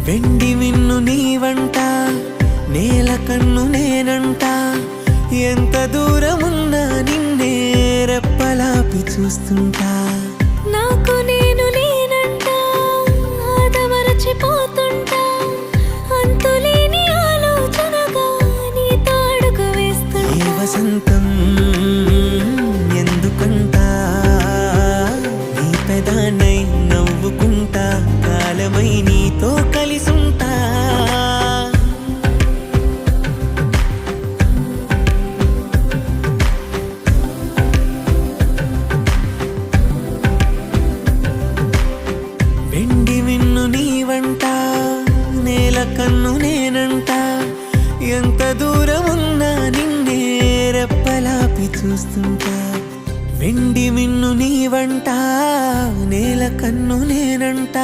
వెండి మిన్ను నీ వంట, నేల కన్ను నేనంట. ఎంత దూరమున్నా నిన్నే రెప్పలాపి చూస్తుంటా. నాకు నేను నేనంట, ఆదమరచిపోతుంటా. అంతులేని ఆలోచనగా నీతో అడుగు వేస్తుంటా. ఏ వసంతం ఎందుకంటా, నీ పెదానై నవ్వుకుంటా. కాలమై నీతో కలిసుంటా. వెండి మిన్ను నీ వంట, నేల కన్ను నేనంట. ఎంత దూరమున్నా నిన్నే రెప్పలాపి చూస్తుంటా. వెండి మిన్ను నీ వంట, నేల కన్ను నేనంట.